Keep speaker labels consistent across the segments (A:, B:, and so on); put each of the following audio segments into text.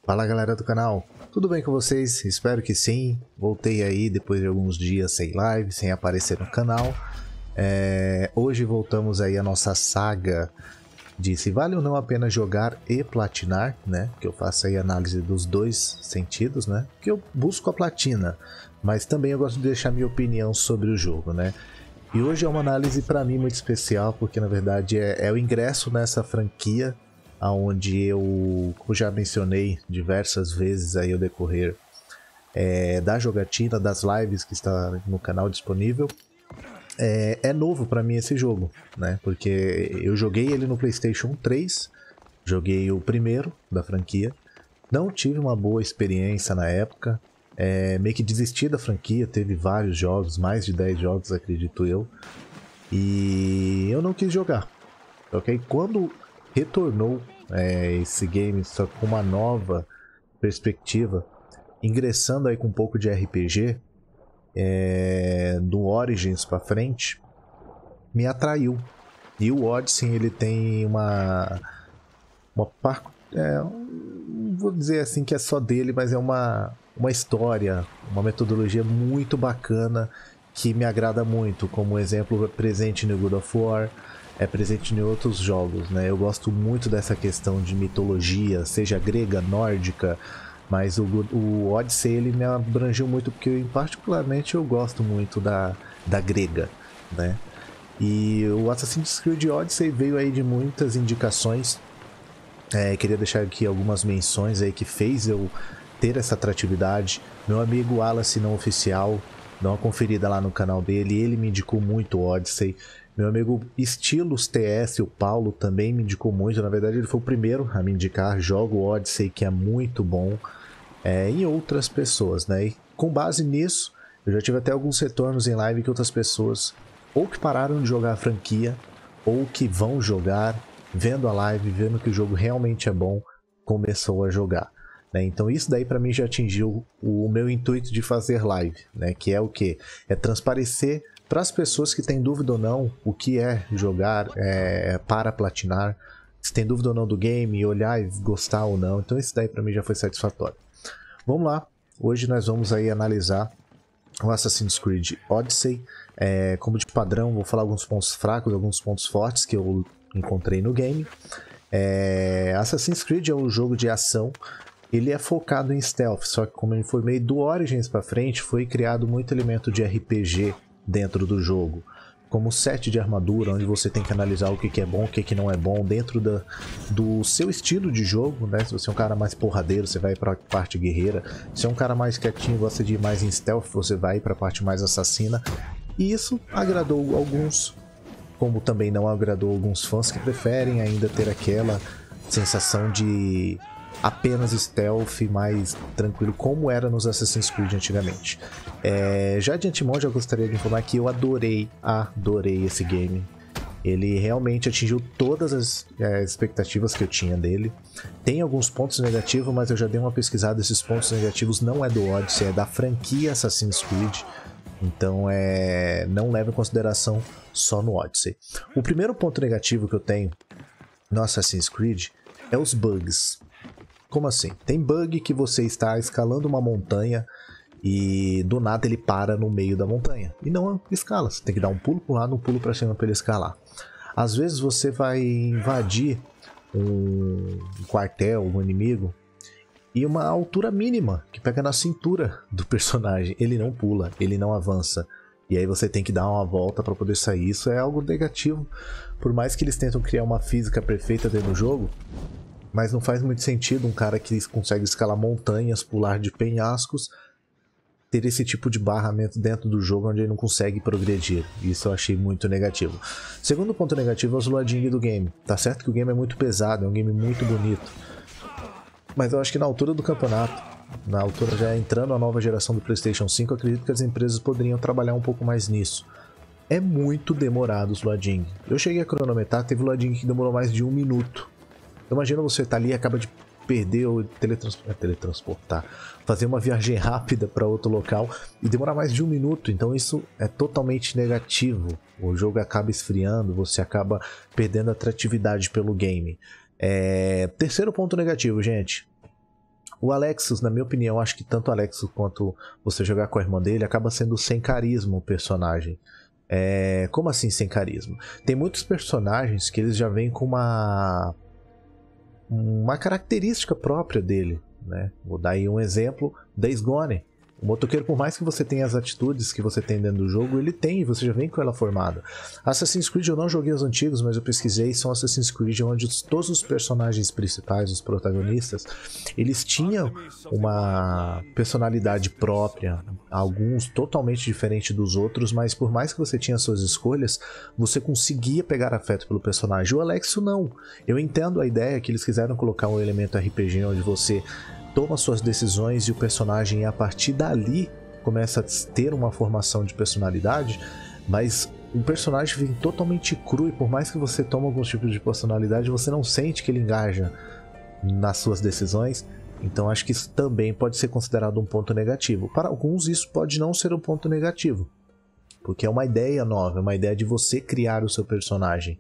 A: Fala galera do canal, tudo bem com vocês? Espero que sim. Voltei aí depois de alguns dias sem live, sem aparecer no canal. Hoje voltamos aí a nossa saga de se vale ou não a pena jogar e platinar, né? Que eu faço aí análise dos dois sentidos, né? Que eu busco a platina, mas também eu gosto de deixar minha opinião sobre o jogo, né? E hoje é uma análise para mim muito especial, porque na verdade é o ingresso nessa franquia, onde eu, como já mencionei diversas vezes aí ao decorrer da jogatina, das lives que está no canal disponível, é novo para mim esse jogo, né? Porque eu joguei ele no PlayStation 3, joguei o primeiro da franquia, não tive uma boa experiência na época, meio que desisti da franquia, teve vários jogos, mais de 10 jogos acredito eu, e eu não quis jogar, ok? Quando retornou esse game só com uma nova perspectiva, ingressando aí com um pouco de RPG, do Origins para frente, me atraiu. E o Odyssey ele tem uma não vou dizer assim que é só dele, mas é uma história, uma metodologia muito bacana que me agrada muito, como exemplo presente no God of War, é presente em outros jogos, né? Eu gosto muito dessa questão de mitologia, seja grega, nórdica, mas o Odyssey ele me abrangeu muito porque particularmente eu gosto muito da grega, né? E o Assassin's Creed Odyssey veio aí de muitas indicações. Queria deixar aqui algumas menções aí que fez eu ter essa atratividade. Meu amigo Wallace não oficial, dá uma conferida lá no canal dele, ele me indicou muito o Odyssey. Meu amigo Estilos TS, o Paulo, também me indicou muito. Na verdade ele foi o primeiro a me indicar. Jogo Odyssey, que é muito bom, em outras pessoas, né? E com base nisso, eu já tive até alguns retornos em live que outras pessoas ou que pararam de jogar a franquia, ou que vão jogar, vendo a live, vendo que o jogo realmente é bom, começou a jogar, né? Então isso daí para mim já atingiu o meu intuito de fazer live, né? Que é o que? É transparecer para as pessoas que têm dúvida ou não o que é jogar para platinar, se tem dúvida ou não do game, olhar e gostar ou não. Então isso daí para mim já foi satisfatório. Vamos lá, hoje nós vamos aí analisar o Assassin's Creed Odyssey. Como de padrão, vou falar alguns pontos fracos, alguns pontos fortes que eu encontrei no game. Assassin's Creed é um jogo de ação, ele é focado em stealth, só que como ele foi meio do Origins para frente, foi criado muito elemento de RPG dentro do jogo, como set de armadura, onde você tem que analisar o que é bom, o que não é bom, dentro do seu estilo de jogo, né? Se você é um cara mais porradeiro, você vai para a parte guerreira. Se é um cara mais quietinho, gosta de ir mais em stealth, você vai para a parte mais assassina. E isso agradou alguns, como também não agradou alguns fãs que preferem ainda ter aquela sensação de apenas stealth, mais tranquilo, como era nos Assassin's Creed antigamente. Já de antemão, já gostaria de informar que eu adorei esse game. Ele realmente atingiu todas as expectativas que eu tinha dele. Tem alguns pontos negativos, mas eu já dei uma pesquisada. Esses pontos negativos não é do Odyssey, é da franquia Assassin's Creed. Então não leva em consideração só no Odyssey. O primeiro ponto negativo que eu tenho no Assassin's Creed é os bugs. Como assim? Tem bug que você está escalando uma montanha e do nada ele para no meio da montanha e não escala. Você tem que dar um pulo para um lado, um pulo para cima para ele escalar. Às vezes você vai invadir um quartel, um inimigo, e uma altura mínima que pega na cintura do personagem, ele não pula, ele não avança. E aí você tem que dar uma volta para poder sair. Isso é algo negativo. Por mais que eles tentam criar uma física perfeita dentro do jogo, mas não faz muito sentido um cara que consegue escalar montanhas, pular de penhascos, ter esse tipo de barramento dentro do jogo onde ele não consegue progredir. Isso eu achei muito negativo. Segundo ponto negativo é o loading do game. Tá certo que o game é muito pesado, é um game muito bonito, mas eu acho que na altura do campeonato, na altura já entrando a nova geração do PlayStation 5, eu acredito que as empresas poderiam trabalhar um pouco mais nisso. É muito demorado os loading. Eu cheguei a cronometrar, teve loading que demorou mais de 1 minuto. Imagina você estar ali e acaba de perder ou teletransportar, fazer uma viagem rápida para outro local e demorar mais de 1 minuto. Então isso é totalmente negativo. O jogo acaba esfriando, você acaba perdendo a atratividade pelo game. Terceiro ponto negativo, gente. O Alexis, na minha opinião, acho que tanto o Alexis quanto você jogar com a irmã dele acaba sendo sem carisma o personagem. Como assim sem carisma? Tem muitos personagens que eles já vêm com uma característica própria dele, né? Vou dar aí um exemplo, Days Gone. O motoqueiro, por mais que você tenha as atitudes que você tem dentro do jogo, ele tem, e você já vem com ela formada. Assassin's Creed eu não joguei os antigos, mas eu pesquisei, são Assassin's Creed onde todos os personagens principais, os protagonistas, eles tinham uma personalidade própria, alguns totalmente diferente dos outros, mas por mais que você tinha suas escolhas, você conseguia pegar afeto pelo personagem. O Alexio não. Eu entendo a ideia que eles quiseram colocar um elemento RPG onde você toma suas decisões e o personagem a partir dali começa a ter uma formação de personalidade, mas o personagem vem totalmente cru e por mais que você tome alguns tipos de personalidade, você não sente que ele engaja nas suas decisões. Então acho que isso também pode ser considerado um ponto negativo. Para alguns isso pode não ser um ponto negativo, porque é uma ideia nova, é uma ideia de você criar o seu personagem.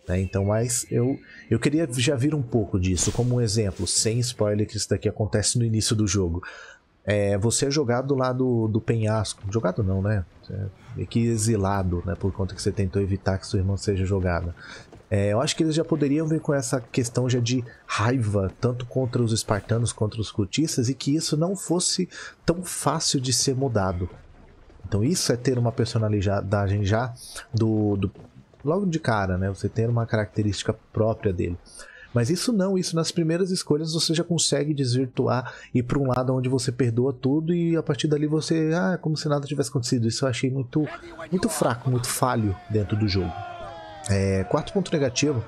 A: Então, mas eu queria já vir um pouco disso, como um exemplo, sem spoiler, que isso daqui acontece no início do jogo. Você é jogado lá do penhasco, jogado não, né? Meio que exilado, né? Por conta que você tentou evitar que sua irmã seja jogada. Eu acho que eles já poderiam vir com essa questão já de raiva, tanto contra os espartanos quanto os cultistas, e que isso não fosse tão fácil de ser mudado. Então isso é ter uma personalidade já logo de cara, né? Você tem uma característica própria dele. Mas isso não, isso nas primeiras escolhas você já consegue desvirtuar e ir para um lado onde você perdoa tudo e a partir dali você, como se nada tivesse acontecido. Isso eu achei muito fraco, muito falho dentro do jogo. Quarto ponto negativo,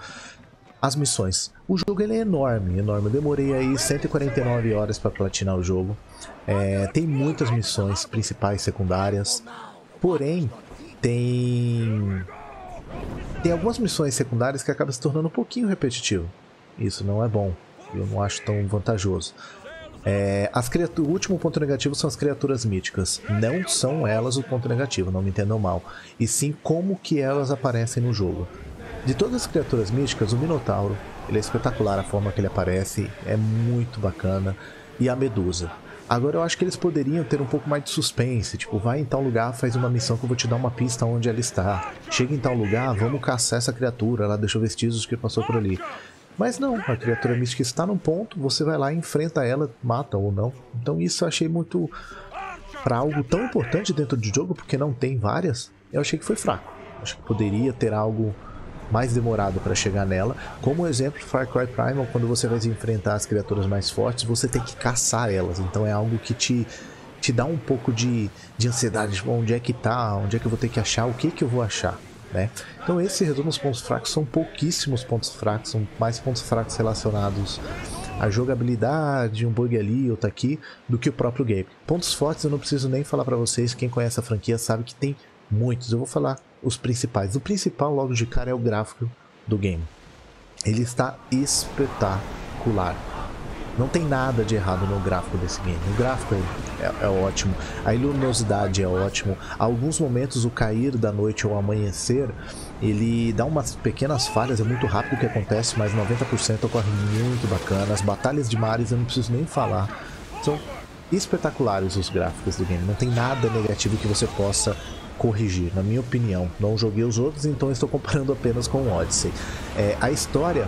A: as missões. O jogo ele é enorme, enorme. Eu demorei aí 149 horas para platinar o jogo. Tem muitas missões principais, secundárias, porém tem algumas missões secundárias que acabam se tornando um pouquinho repetitivo. Isso não é bom, eu não acho tão vantajoso. O último ponto negativo são as criaturas míticas. Não são elas o ponto negativo, não me entendam mal, e sim como que elas aparecem no jogo. De todas as criaturas míticas, o Minotauro, ele é espetacular, a forma que ele aparece é muito bacana, e a Medusa. Agora eu acho que eles poderiam ter um pouco mais de suspense, tipo, vai em tal lugar, faz uma missão que eu vou te dar uma pista onde ela está. Chega em tal lugar, vamos caçar essa criatura, ela deixou vestígios que passou por ali. Mas não, a criatura mística está num ponto, você vai lá, enfrenta ela, mata ou não. Então isso eu achei muito... Para algo tão importante dentro do jogo, porque não tem várias, eu achei que foi fraco. Acho que poderia ter algo mais demorado para chegar nela. Como exemplo, Far Cry Primal, quando você vai enfrentar as criaturas mais fortes, você tem que caçar elas. Então é algo que te dá um pouco de ansiedade, tipo, onde é que tá, onde é que eu vou ter que achar, o que eu vou achar, né? Então esse resumo os pontos fracos, são pouquíssimos pontos fracos, são mais pontos fracos relacionados à jogabilidade, um bug ali, outro aqui, do que o próprio game. Pontos fortes eu não preciso nem falar para vocês, quem conhece a franquia sabe que tem muitos, eu vou falar os principais. O principal logo de cara é o gráfico do game. Ele está espetacular. Não tem nada de errado no gráfico desse game. O gráfico é ótimo, a luminosidade é ótimo. Alguns momentos o cair da noite ou amanhecer, ele dá umas pequenas falhas, é muito rápido o que acontece, mas 90% ocorre muito bacana. As batalhas de mares eu não preciso nem falar. São espetaculares os gráficos do game. Não tem nada negativo que você possa corrigir, na minha opinião. Não joguei os outros, então estou comparando apenas com o Odyssey. A história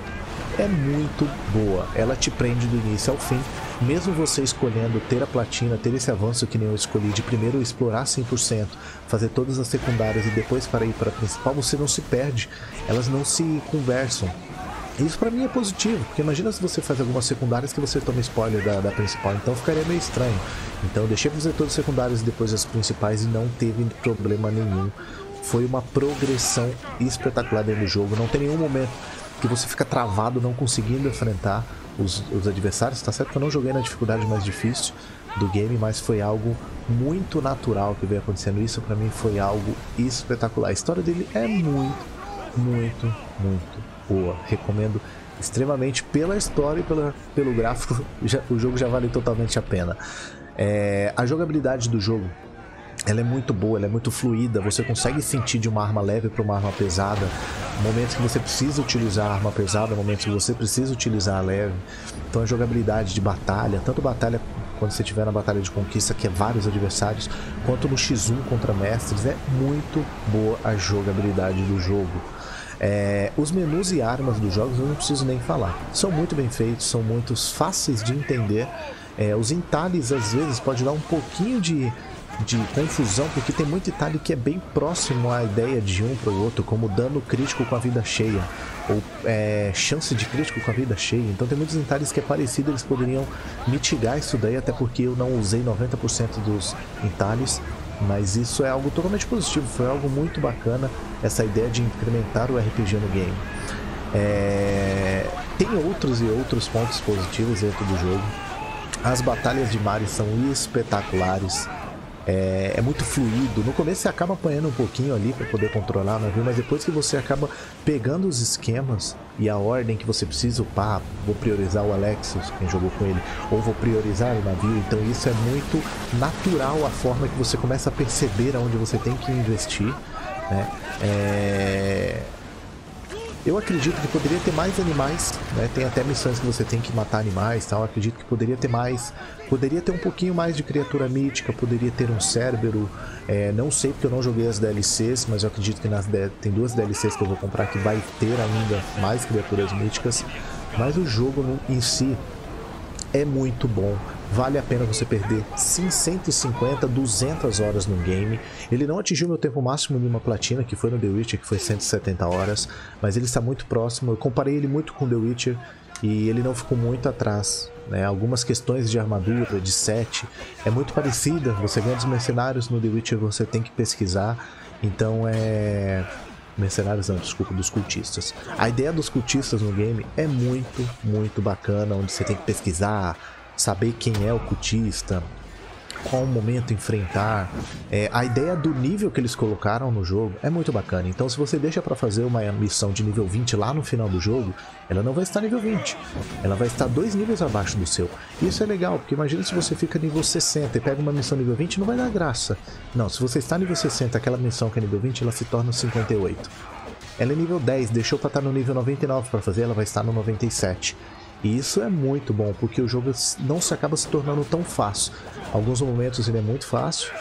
A: é muito boa, ela te prende do início ao fim, mesmo você escolhendo ter a platina, ter esse avanço que nem eu escolhi, de primeiro explorar 100%, fazer todas as secundárias e depois para ir para a principal, você não se perde, elas não se conversam. Isso pra mim é positivo, porque imagina se você faz algumas secundárias que você toma spoiler da principal, então ficaria meio estranho. Então eu deixei fazer todas as secundárias e depois as principais e não teve problema nenhum. Foi uma progressão espetacular dentro do jogo, não tem nenhum momento que você fica travado não conseguindo enfrentar os adversários. Tá certo que eu não joguei na dificuldade mais difícil do game, mas foi algo muito natural que veio acontecendo. Isso pra mim foi algo espetacular. A história dele é muito boa. Recomendo extremamente pela história e pelo gráfico. O jogo já vale totalmente a pena. A jogabilidade do jogo ela é muito boa, ela é muito fluida, você consegue sentir de uma arma leve para uma arma pesada, momentos que você precisa utilizar a arma pesada, momentos que você precisa utilizar a leve. Então a jogabilidade de batalha, tanto batalha quando você estiver na batalha de conquista, que é vários adversários, quanto no X1 contra mestres, é muito boa a jogabilidade do jogo. Os menus e armas dos jogos eu não preciso nem falar, são muito bem feitos, são muito fáceis de entender. Os entalhes às vezes pode dar um pouquinho de confusão, porque tem muito entalhe que é bem próximo à ideia de um para o outro, como dano crítico com a vida cheia, ou chance de crítico com a vida cheia. Então tem muitos entalhes que é parecido, eles poderiam mitigar isso daí, até porque eu não usei 90% dos entalhes, mas isso é algo totalmente positivo, foi algo muito bacana, essa ideia de incrementar o RPG no game. Tem outros e outros pontos positivos dentro do jogo. As batalhas de mares são espetaculares. É muito fluido. No começo você acaba apanhando um pouquinho ali para poder controlar o navio, mas depois que você acaba pegando os esquemas e a ordem que você precisa upar, vou priorizar o Alexios, quem jogou com ele, ou vou priorizar o navio, então isso é muito natural, a forma que você começa a perceber aonde você tem que investir, né? Eu acredito que poderia ter mais animais, né? Tem até missões que você tem que matar animais, tal. Eu acredito que poderia ter mais, poderia ter um pouquinho mais de criatura mítica, poderia ter um Cérbero. Não sei porque eu não joguei as DLCs, mas eu acredito que tem 2 DLCs que eu vou comprar que vai ter ainda mais criaturas míticas. Mas o jogo em si é muito bom. Vale a pena você perder sim 150, 200 horas no game. Ele não atingiu meu tempo máximo de uma platina, que foi no The Witcher, que foi 170 horas, mas ele está muito próximo. Eu comparei ele muito com The Witcher e ele não ficou muito atrás, né? Algumas questões de armadura, de set, é muito parecida. Você ganha dos mercenários no The Witcher, você tem que pesquisar. Então mercenários não, desculpa, dos cultistas. A ideia dos cultistas no game é muito, muito bacana, onde você tem que pesquisar, saber quem é o cultista, qual momento enfrentar. A ideia do nível que eles colocaram no jogo é muito bacana. Então se você deixa para fazer uma missão de nível 20 lá no final do jogo, ela não vai estar nível 20, ela vai estar 2 níveis abaixo do seu. Isso é legal, porque imagina se você fica nível 60 e pega uma missão nível 20, não vai dar graça. Não, se você está nível 60, aquela missão que é nível 20, ela se torna 58. Ela é nível 10, deixou para estar no nível 99 para fazer, ela vai estar no 97. E isso é muito bom, porque o jogo não se acaba se tornando tão fácil. Alguns momentos ele é muito fácil,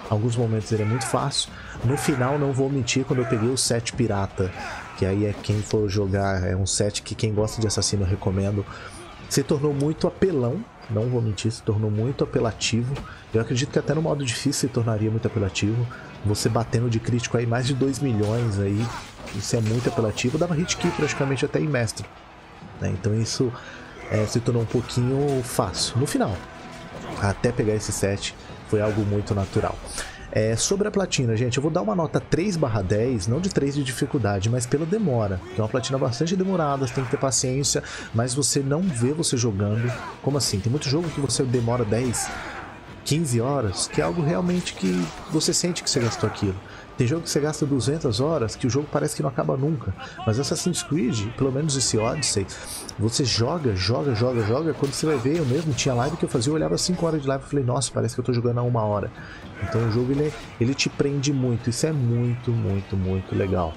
A: alguns momentos ele é muito fácil. No final, não vou mentir, quando eu peguei o set pirata, que aí é quem for jogar, é um set que quem gosta de assassino eu recomendo, se tornou muito apelão, não vou mentir, se tornou muito apelativo. Eu acredito que até no modo difícil se tornaria muito apelativo. Você batendo de crítico aí mais de 2 milhões aí, isso é muito apelativo. Dava hit kill praticamente até em mestre, né? Então isso se tornou um pouquinho fácil. No final, até pegar esse set, foi algo muito natural. Sobre a platina, gente, eu vou dar uma nota 3/10, não de 3 de dificuldade, mas pela demora, que é uma platina bastante demorada, você tem que ter paciência, mas você não vê você jogando. Como assim? Tem muito jogo que você demora 10, 15 horas, que é algo realmente que você sente que você gastou aquilo. Tem jogo que você gasta 200 horas, que o jogo parece que não acaba nunca. Mas Assassin's Creed, pelo menos esse Odyssey, você joga, quando você vai ver, eu mesmo tinha live que eu fazia, eu olhava 5 horas de live e falei, nossa, parece que eu tô jogando há 1 hora. Então o jogo, ele te prende muito, isso é muito, muito, muito legal.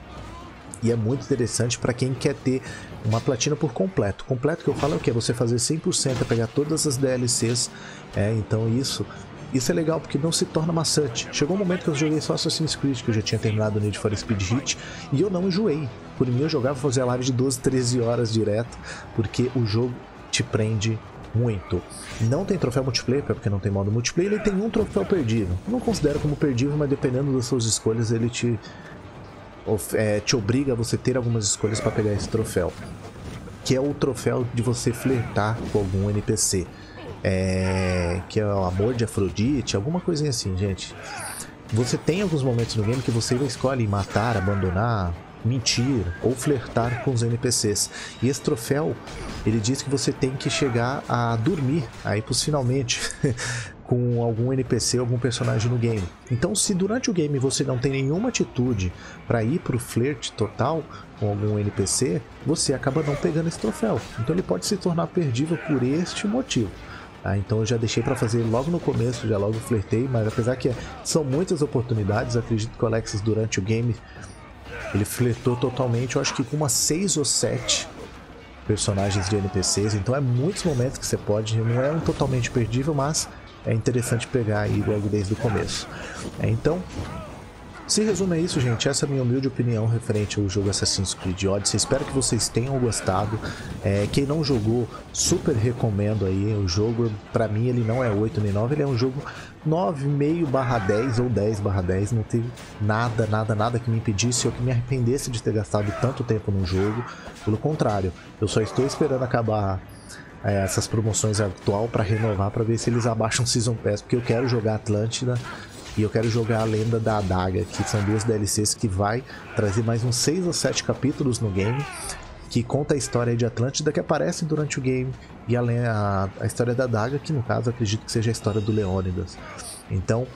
A: E é muito interessante para quem quer ter uma platina por completo. Completo que eu falo é o que? Você fazer 100%, pegar todas as DLCs, então isso é legal porque não se torna maçante. Chegou um momento que eu joguei só Assassin's Creed, que eu já tinha terminado o Need for Speed Heat, e eu não enjoei. Por mim eu jogava, fazia live de 12, 13 horas direto, porque o jogo te prende muito. Não tem troféu multiplayer, porque não tem modo multiplayer, ele tem um troféu perdível. Eu não considero como perdível, mas dependendo das suas escolhas, ele te obriga a você ter algumas escolhas para pegar esse troféu, que é o troféu de você flertar com algum NPC. Que é o amor de Afrodite, alguma coisinha assim, gente. Você tem alguns momentos no game que você escolhe matar, abandonar, mentir ou flertar com os NPCs. E esse troféu, ele diz que você tem que chegar a dormir, aí possivelmente com algum NPC, algum personagem no game. Então, se durante o game você não tem nenhuma atitude para ir pro flerte total com algum NPC, você acaba não pegando esse troféu. Então ele pode se tornar perdível por este motivo. Então eu já deixei para fazer logo no começo, já logo flertei, mas apesar que são muitas oportunidades, acredito que o Alexis durante o game ele flertou totalmente, eu acho que com umas 6 ou 7 personagens de NPCs, então é muitos momentos que você pode, não é um totalmente perdível, mas é interessante pegar aí logo desde o começo. Então, se resume a isso, gente. Essa é a minha humilde opinião referente ao jogo Assassin's Creed Odyssey. Espero que vocês tenham gostado. Quem não jogou, super recomendo aí o jogo. Pra mim ele não é 8 nem 9, ele é um jogo 9,5/10 ou 10/10. Não teve nada que me impedisse ou que me arrependesse de ter gastado tanto tempo no jogo. Pelo contrário, eu só estou esperando acabar essas promoções atual para renovar, para ver se eles abaixam o Season Pass, porque eu quero jogar Atlântida e eu quero jogar a Lenda da Adaga, que são 2 DLCs que vai trazer mais uns 6 ou 7 capítulos no game, que conta a história de Atlântida que aparece durante o game, e a história da Adaga, que no caso acredito que seja a história do Leônidas. Então,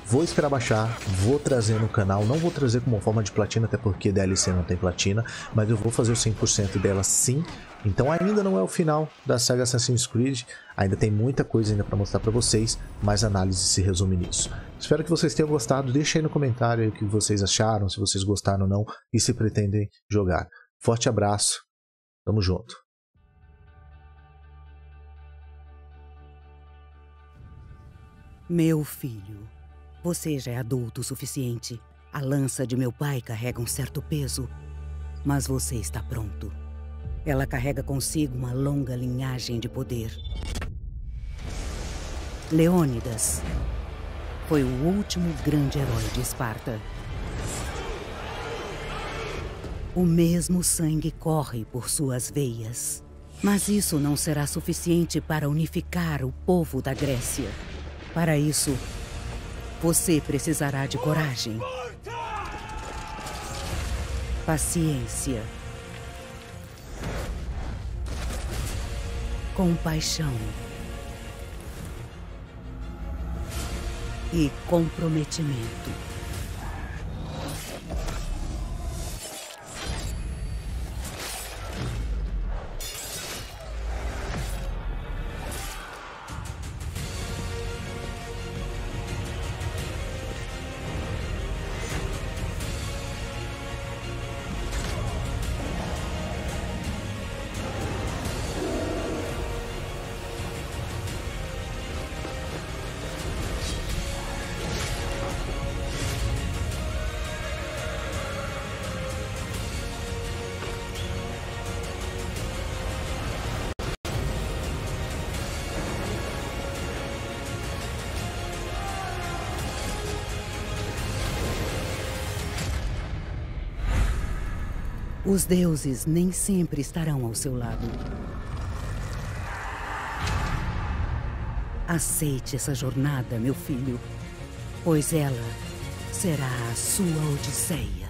A: vou esperar baixar, vou trazer no canal, não vou trazer como forma de platina, até porque DLC não tem platina, mas eu vou fazer o 100% dela sim. Então ainda não é o final da saga Assassin's Creed, ainda tem muita coisa ainda para mostrar para vocês, mas a análise se resume nisso. Espero que vocês tenham gostado, deixa aí no comentário aí o que vocês acharam, se vocês gostaram ou não, e se pretendem jogar. Forte abraço, tamo junto.
B: Meu filho, você já é adulto o suficiente. A lança de meu pai carrega um certo peso, mas você está pronto. Ela carrega consigo uma longa linhagem de poder. Leônidas foi o último grande herói de Esparta. O mesmo sangue corre por suas veias. Mas isso não será suficiente para unificar o povo da Grécia. Para isso, você precisará de coragem, paciência, compaixão e comprometimento. Os deuses nem sempre estarão ao seu lado. Aceite essa jornada, meu filho, pois ela será a sua odisseia.